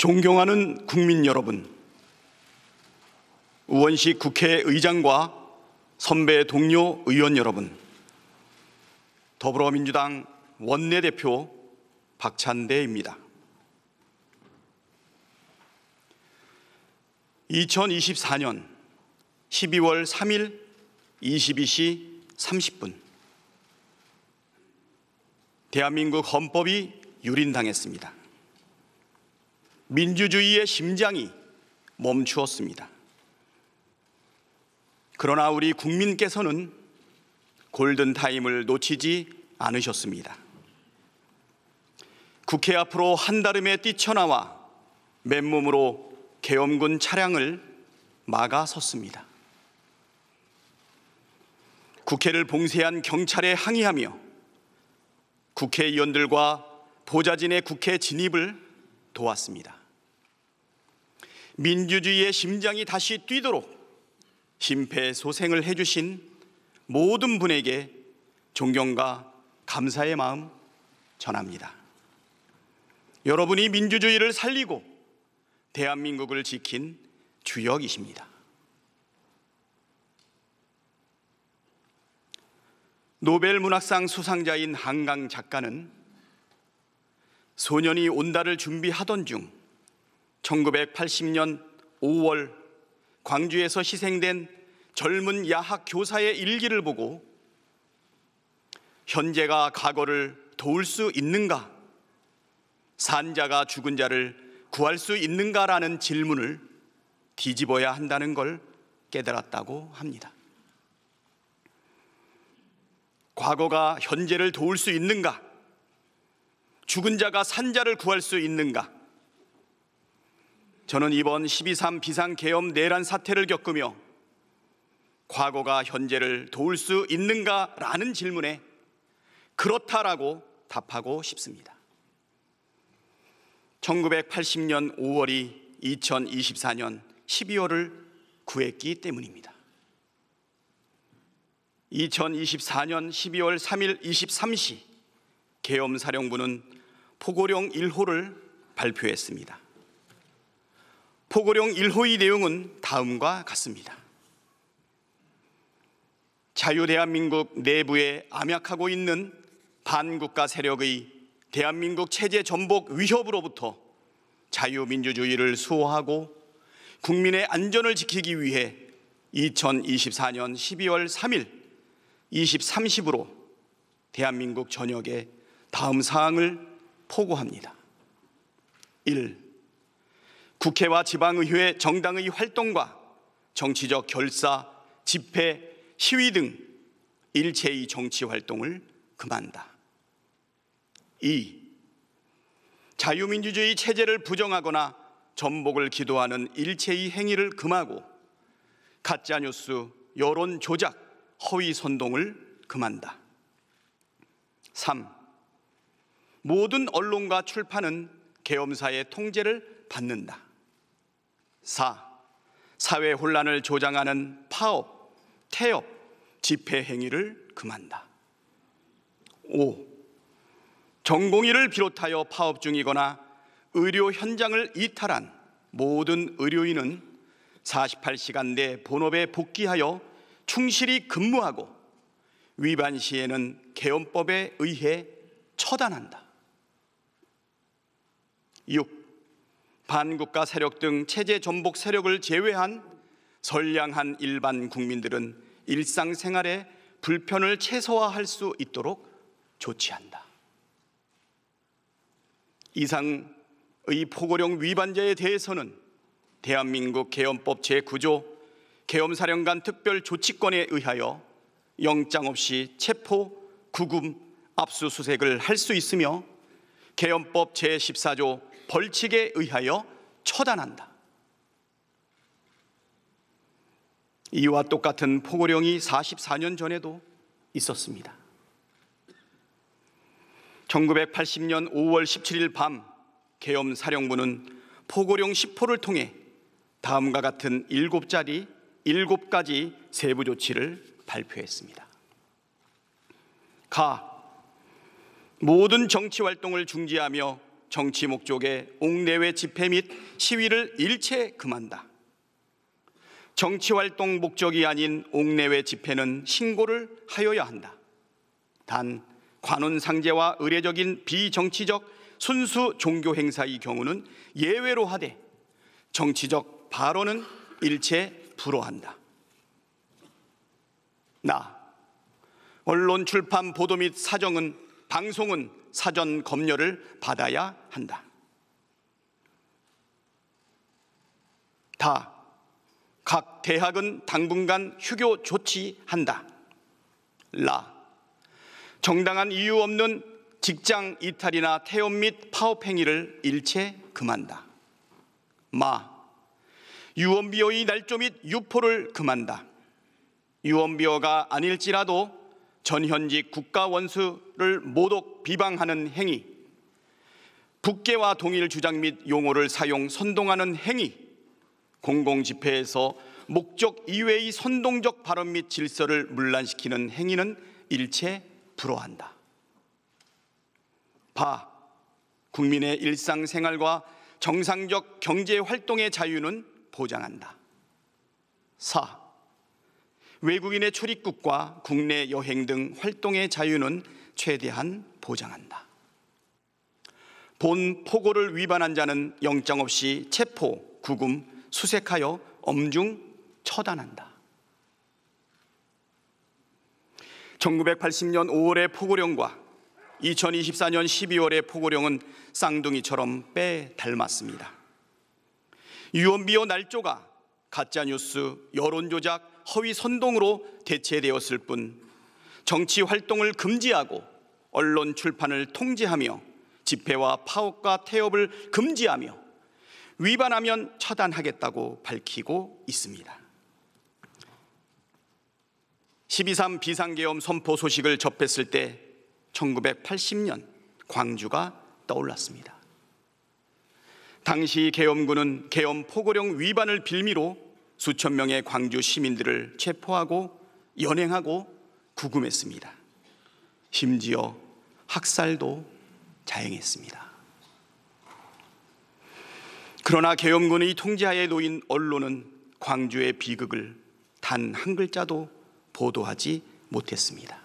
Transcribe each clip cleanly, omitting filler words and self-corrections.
존경하는 국민 여러분, 우원식 국회의장과 선배 동료 의원 여러분, 더불어민주당 원내대표 박찬대입니다. 2024년 12월 3일 22시 30분 대한민국 헌법이 유린당했습니다. 민주주의의 심장이 멈추었습니다. 그러나 우리 국민께서는 골든타임을 놓치지 않으셨습니다. 국회 앞으로 한달음에 뛰쳐나와 맨몸으로 계엄군 차량을 막아섰습니다. 국회를 봉쇄한 경찰에 항의하며 국회의원들과 보좌진의 국회 진입을 도왔습니다. 민주주의의 심장이 다시 뛰도록 심폐소생을 해주신 모든 분에게 존경과 감사의 마음 전합니다. 여러분이 민주주의를 살리고 대한민국을 지킨 주역이십니다. 노벨 문학상 수상자인 한강 작가는 소년이 온다를 준비하던 중 1980년 5월 광주에서 희생된 젊은 야학 교사의 일기를 보고 현재가 과거를 도울 수 있는가? 산자가 죽은 자를 구할 수 있는가라는 질문을 뒤집어야 한다는 걸 깨달았다고 합니다. 과거가 현재를 도울 수 있는가? 죽은 자가 산자를 구할 수 있는가? 저는 이번 12.3 비상계엄 내란 사태를 겪으며 과거가 현재를 도울 수 있는가라는 질문에 그렇다라고 답하고 싶습니다. 1980년 5월이 2024년 12월을 구했기 때문입니다. 2024년 12월 3일 23시 계엄사령부는 포고령 1호를 발표했습니다. 포고령 1호의 내용은 다음과 같습니다. 자유대한민국 내부에 암약하고 있는 반국가 세력의 대한민국 체제 전복 위협으로부터 자유민주주의를 수호하고 국민의 안전을 지키기 위해 2024년 12월 3일 23시부로 대한민국 전역에 다음 사항을 포고합니다. 1. 국회와 지방의회 정당의 활동과 정치적 결사, 집회, 시위 등 일체의 정치 활동을 금한다. 2. 자유민주주의 체제를 부정하거나 전복을 기도하는 일체의 행위를 금하고 가짜뉴스, 여론 조작, 허위 선동을 금한다. 3. 모든 언론과 출판은 계엄사의 통제를 받는다. 4. 사회 혼란을 조장하는 파업, 태업, 집회 행위를 금한다. 5. 전공의를 비롯하여 파업 중이거나 의료 현장을 이탈한 모든 의료인은 48시간 내 본업에 복귀하여 충실히 근무하고 위반 시에는 계엄법에 의해 처단한다. 6. 반국가 세력 등 체제 전복 세력을 제외한 선량한 일반 국민들은 일상생활에 불편을 최소화할 수 있도록 조치한다. 이상의 포고령 위반자에 대해서는 대한민국 계엄법 제9조 계엄사령관 특별조치권에 의하여 영장 없이 체포, 구금, 압수수색을 할 수 있으며 계엄법 제14조 벌칙에 의하여 처단한다. 이와 똑같은 포고령이 44년 전에도 있었습니다. 1980년 5월 17일 밤 계엄사령부는 포고령 10호를 통해 다음과 같은 7가지 세부 조치를 발표했습니다. 가. 모든 정치 활동을 중지하며 정치 목적의 옥내외 집회 및 시위를 일체 금한다. 정치활동 목적이 아닌 옥내외 집회는 신고를 하여야 한다. 단 관원상제와 의례적인 비정치적 순수 종교 행사의 경우는 예외로 하되 정치적 발언은 일체 불허한다. 언론, 출판, 보도 및 방송은 사전 검열을 받아야 한다. 각 대학은 당분간 휴교 조치한다. 정당한 이유 없는 직장 이탈이나 태업 및 파업 행위를 일체 금한다. 유언비어의 날조 및 유포를 금한다. 유언비어가 아닐지라도 전현직 국가 원수를 모독 비방하는 행위, 북계와 동일 주장 및 용어를 사용 선동하는 행위, 공공집회에서 목적 이외의 선동적 발언 및 질서를 문란시키는 행위는 일체 불허한다. 국민의 일상생활과 정상적 경제활동의 자유는 보장한다. 외국인의 출입국과 국내 여행 등 활동의 자유는 최대한 보장한다. 본 포고를 위반한 자는 영장 없이 체포, 구금, 수색하여 엄중 처단한다. 1980년 5월의 포고령과 2024년 12월의 포고령은 쌍둥이처럼 빼닮았습니다. 유언비어 날조가 가짜뉴스, 여론조작, 허위 선동으로 대체되었을 뿐 정치 활동을 금지하고 언론 출판을 통제하며 집회와 파업과 태업을 금지하며 위반하면 처단하겠다고 밝히고 있습니다. 12.3 비상계엄 선포 소식을 접했을 때 1980년 광주가 떠올랐습니다. 당시 계엄군은 계엄 포고령 위반을 빌미로 수천 명의 광주 시민들을 체포하고 연행하고 구금했습니다. 심지어 학살도 자행했습니다. 그러나 계엄군의 통제하에 놓인 언론은 광주의 비극을 단 한 글자도 보도하지 못했습니다.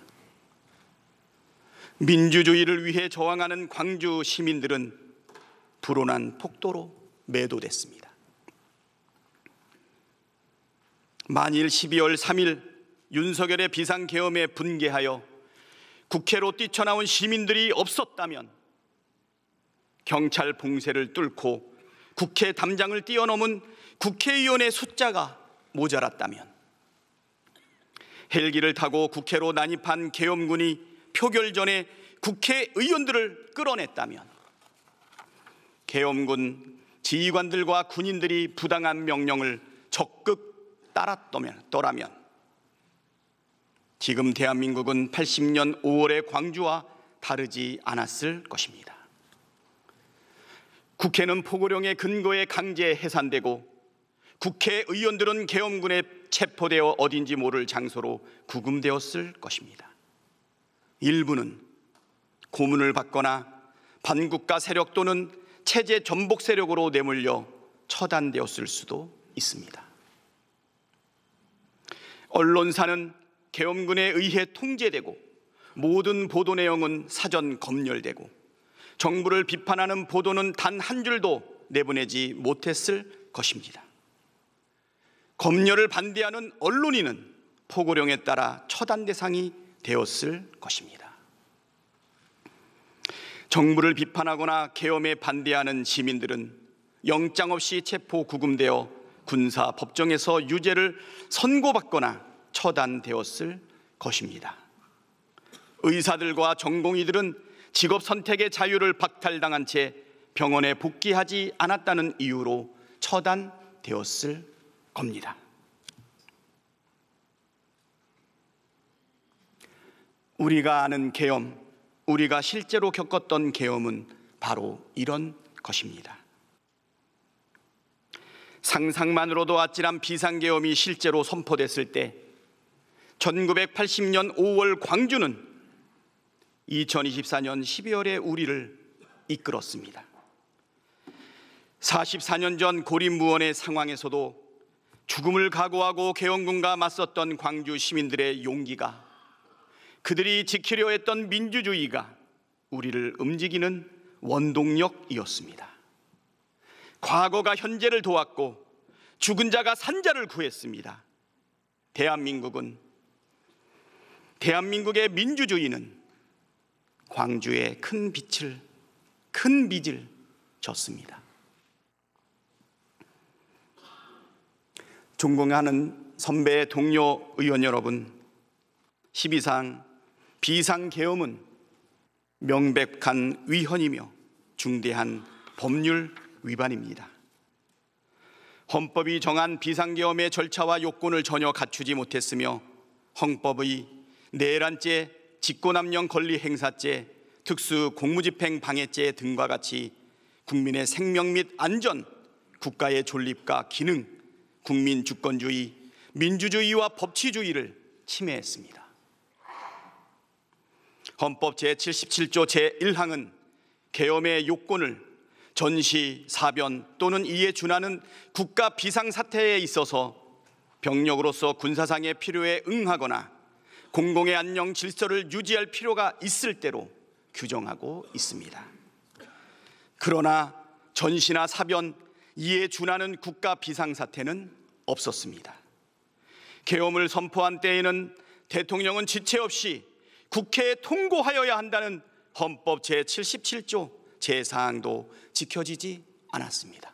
민주주의를 위해 저항하는 광주 시민들은 불온한 폭도로 매도됐습니다. 만일 12월 3일 윤석열의 비상계엄에 분개하여 국회로 뛰쳐나온 시민들이 없었다면, 경찰 봉쇄를 뚫고 국회 담장을 뛰어넘은 국회의원의 숫자가 모자랐다면, 헬기를 타고 국회로 난입한 계엄군이 표결 전에 국회의원들을 끌어냈다면, 계엄군 지휘관들과 군인들이 부당한 명령을 적극 따랐더라면 지금 대한민국은 80년 5월의 광주와 다르지 않았을 것입니다. 국회는 포고령의 근거에 강제 해산되고 국회의원들은 계엄군에 체포되어 어딘지 모를 장소로 구금되었을 것입니다. 일부는 고문을 받거나 반국가 세력 또는 체제 전복 세력으로 내몰려 처단되었을 수도 있습니다. 언론사는 계엄군에 의해 통제되고 모든 보도 내용은 사전 검열되고 정부를 비판하는 보도는 단 한 줄도 내보내지 못했을 것입니다. 검열을 반대하는 언론인은 포고령에 따라 처단 대상이 되었을 것입니다. 정부를 비판하거나 계엄에 반대하는 시민들은 영장 없이 체포 구금되어 군사 법정에서 유죄를 선고받거나 처단되었을 것입니다. 의사들과 전공의들은 직업 선택의 자유를 박탈당한 채 병원에 복귀하지 않았다는 이유로 처단되었을 겁니다. 우리가 아는 계엄, 우리가 실제로 겪었던 계엄은 바로 이런 것입니다. 상상만으로도 아찔한 비상계엄이 실제로 선포됐을 때 1980년 5월 광주는 2024년 12월에 우리를 이끌었습니다. 44년 전 고립무원의 상황에서도 죽음을 각오하고 계엄군과 맞섰던 광주 시민들의 용기가, 그들이 지키려 했던 민주주의가 우리를 움직이는 원동력이었습니다. 과거가 현재를 도왔고 죽은 자가 산 자를 구했습니다. 대한민국의 민주주의는 광주에 큰 빚을 졌습니다. 존경하는 선배 동료 의원 여러분, 12상 비상계엄은 명백한 위헌이며 중대한 법률 위반입니다. 헌법이 정한 비상계엄의 절차와 요건을 전혀 갖추지 못했으며 헌법의 내란죄, 직권남용 권리행사죄, 특수공무집행 방해죄 등과 같이 국민의 생명 및 안전, 국가의 존립과 기능, 국민 주권주의, 민주주의와 법치주의를 침해했습니다. 헌법 제77조 제1항은 계엄의 요건을 전시, 사변 또는 이에 준하는 국가 비상사태에 있어서 병력으로서 군사상의 필요에 응하거나 공공의 안녕 질서를 유지할 필요가 있을 때로 규정하고 있습니다. 그러나 전시나 사변, 이에 준하는 국가 비상사태는 없었습니다. 계엄을 선포한 때에는 대통령은 지체 없이 국회에 통고하여야 한다는 헌법 제77조 제4항도 지켜지지 않았습니다.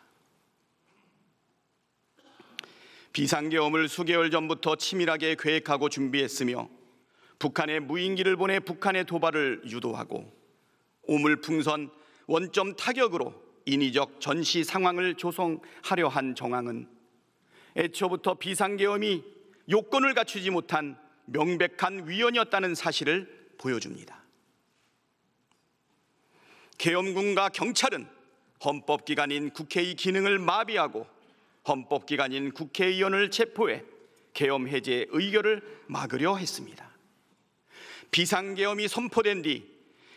비상계엄을 수개월 전부터 치밀하게 계획하고 준비했으며 북한에 무인기를 보내 북한의 도발을 유도하고 오물풍선 원점 타격으로 인위적 전시 상황을 조성하려 한 정황은 애초부터 비상계엄이 요건을 갖추지 못한 명백한 위헌이었다는 사실을 보여줍니다. 계엄군과 경찰은 헌법기관인 국회의 기능을 마비하고 헌법기관인 국회의원을 체포해 계엄 해제 의결을 막으려 했습니다. 비상계엄이 선포된 뒤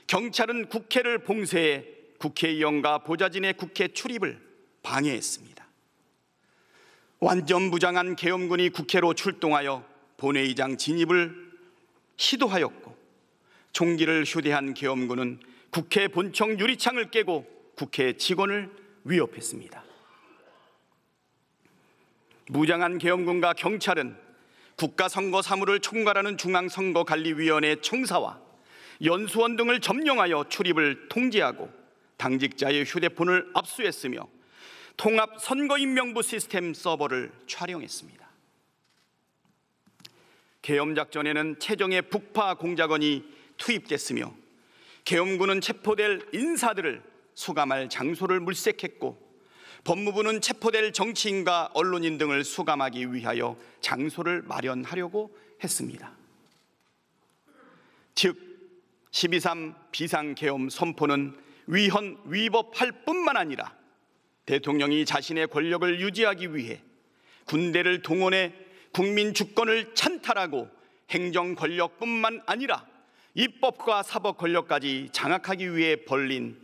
경찰은 국회를 봉쇄해 국회의원과 보좌진의 국회 출입을 방해했습니다. 완전무장한 계엄군이 국회로 출동하여 본회의장 진입을 시도하였고 총기를 휴대한 계엄군은 국회 본청 유리창을 깨고 국회 직원을 위협했습니다. 무장한 계엄군과 경찰은 국가선거 사무를 총괄하는 중앙선거관리위원회 청사와 연수원 등을 점령하여 출입을 통제하고 당직자의 휴대폰을 압수했으며 통합 선거인명부 시스템 서버를 촬영했습니다. 계엄작전에는 최정예 북파 공작원이 투입됐으며 계엄군은 체포될 인사들을 수감할 장소를 물색했고 법무부는 체포될 정치인과 언론인 등을 수감하기 위하여 장소를 마련하려고 했습니다. 즉 12.3 비상계엄 선포는 위헌 위법할 뿐만 아니라 대통령이 자신의 권력을 유지하기 위해 군대를 동원해 국민 주권을 찬탈하고 행정 권력뿐만 아니라 입법과 사법 권력까지 장악하기 위해 벌린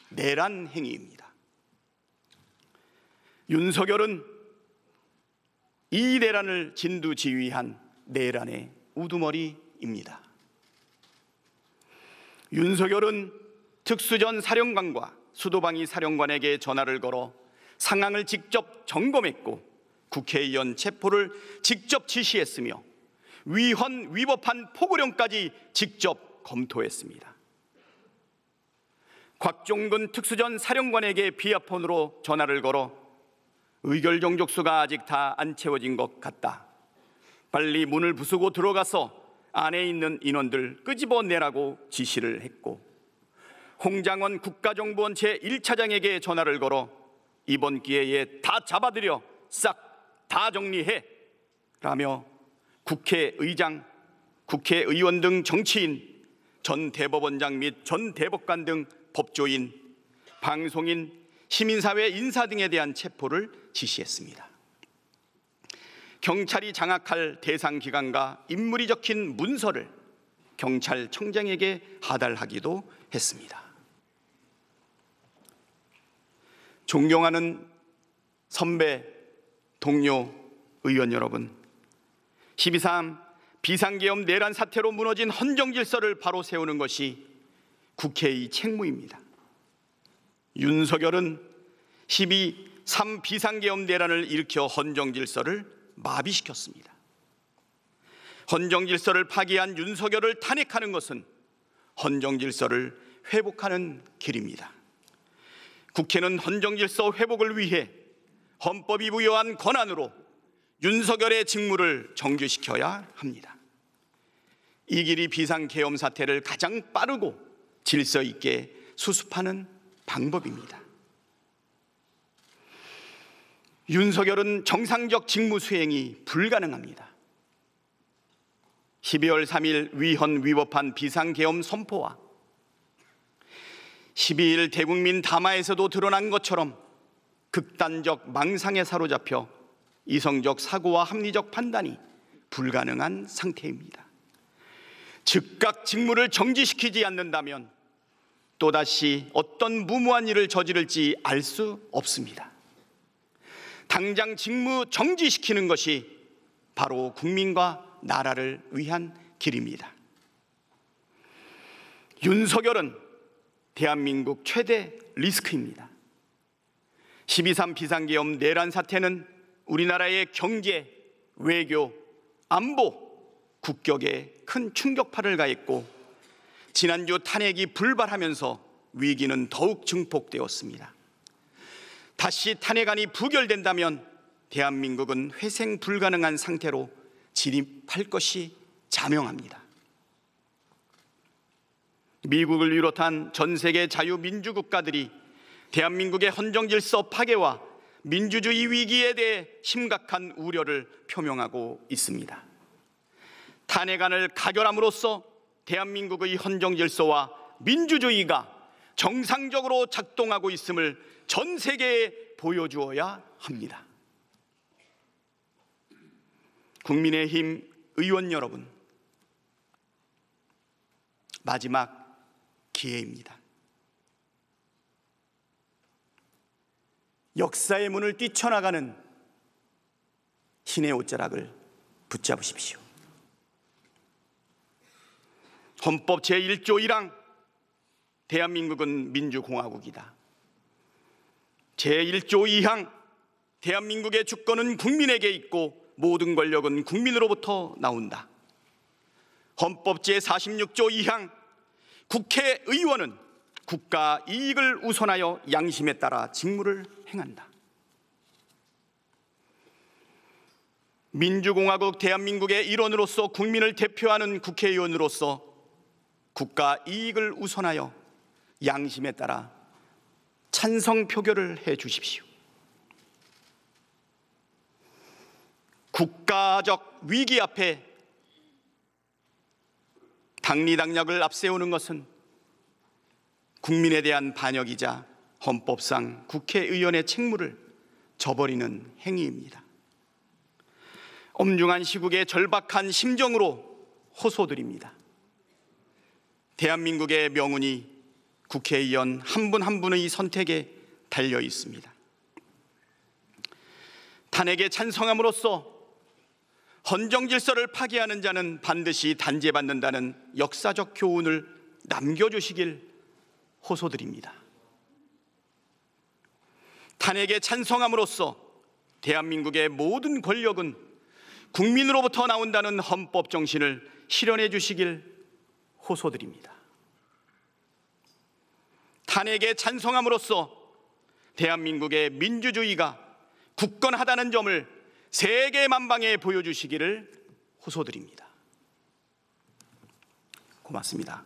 내란 행위입니다. 윤석열은 이 내란을 진두지휘한 내란의 우두머리입니다. 윤석열은 특수전 사령관과 수도방위 사령관에게 전화를 걸어 상황을 직접 점검했고 국회의원 체포를 직접 지시했으며 위헌 위법한 포고령까지 직접 검토했습니다. 곽종근 특수전 사령관에게 비아폰으로 전화를 걸어 의결 정족수가 아직 다 안 채워진 것 같다. 빨리 문을 부수고 들어가서 안에 있는 인원들 끄집어내라고 지시를 했고 홍장원 국가정보원 제1차장에게 전화를 걸어 이번 기회에 다 잡아들여 싹 다 정리해 라며 국회의장, 국회의원 등 정치인, 전 대법원장 및 전 대법관 등 법조인, 방송인, 시민사회 인사 등에 대한 체포를 지시했습니다. 경찰이 장악할 대상 기관과 인물이 적힌 문서를 경찰청장에게 하달하기도 했습니다. 존경하는 선배, 동료, 의원 여러분, 12.3 비상계엄 내란 사태로 무너진 헌정질서를 바로 세우는 것이 국회의 책무입니다. 윤석열은 12.3 비상계엄 내란을 일으켜 헌정질서를 마비시켰습니다. 헌정질서를 파기한 윤석열을 탄핵하는 것은 헌정질서를 회복하는 길입니다. 국회는 헌정질서 회복을 위해 헌법이 부여한 권한으로 윤석열의 직무를 정지시켜야 합니다. 이 길이 비상계엄 사태를 가장 빠르고 질서 있게 수습하는 방법입니다. 윤석열은 정상적 직무 수행이 불가능합니다. 12월 3일 위헌 위법한 비상계엄 선포와 12일 대국민 담화에서도 드러난 것처럼 극단적 망상에 사로잡혀 이성적 사고와 합리적 판단이 불가능한 상태입니다. 즉각 직무를 정지시키지 않는다면 또다시 어떤 무모한 일을 저지를지 알 수 없습니다. 당장 직무 정지시키는 것이 바로 국민과 나라를 위한 길입니다. 윤석열은 대한민국 최대 리스크입니다. 12.3 비상계엄 내란 사태는 우리나라의 경제, 외교, 안보, 국격에 큰 충격파를 가했고 지난주 탄핵이 불발하면서 위기는 더욱 증폭되었습니다. 다시 탄핵안이 부결된다면 대한민국은 회생 불가능한 상태로 진입할 것이 자명합니다. 미국을 비롯한 전 세계 자유민주국가들이 대한민국의 헌정질서 파괴와 민주주의 위기에 대해 심각한 우려를 표명하고 있습니다. 탄핵안을 가결함으로써 대한민국의 헌정질서와 민주주의가 정상적으로 작동하고 있음을 전 세계에 보여주어야 합니다. 국민의힘 의원 여러분, 마지막 기회입니다. 역사의 문을 뛰쳐나가는 신의 옷자락을 붙잡으십시오. 헌법 제1조 1항 대한민국은 민주공화국이다. 제1조 2항 대한민국의 주권은 국민에게 있고 모든 권력은 국민으로부터 나온다. 헌법 제46조 2항 국회의원은 국가 이익을 우선하여 양심에 따라 직무를 행한다. 민주공화국 대한민국의 일원으로서 국민을 대표하는 국회의원으로서 국가 이익을 우선하여 양심에 따라 찬성 표결을 해 주십시오. 국가적 위기 앞에 당리당략을 앞세우는 것은 국민에 대한 반역이자 헌법상 국회의원의 책무를 저버리는 행위입니다. 엄중한 시국의 절박한 심정으로 호소드립니다. 대한민국의 명운이 국회의원 한 분 한 분의 선택에 달려 있습니다. 탄핵에 찬성함으로써 헌정질서를 파괴하는 자는 반드시 단죄받는다는 역사적 교훈을 남겨주시길 호소드립니다. 탄핵에 찬성함으로써 대한민국의 모든 권력은 국민으로부터 나온다는 헌법 정신을 실현해 주시길 호소드립니다. 탄핵에 찬성함으로써 대한민국의 민주주의가 굳건하다는 점을 세계 만방에 보여주시기를 호소드립니다. 고맙습니다.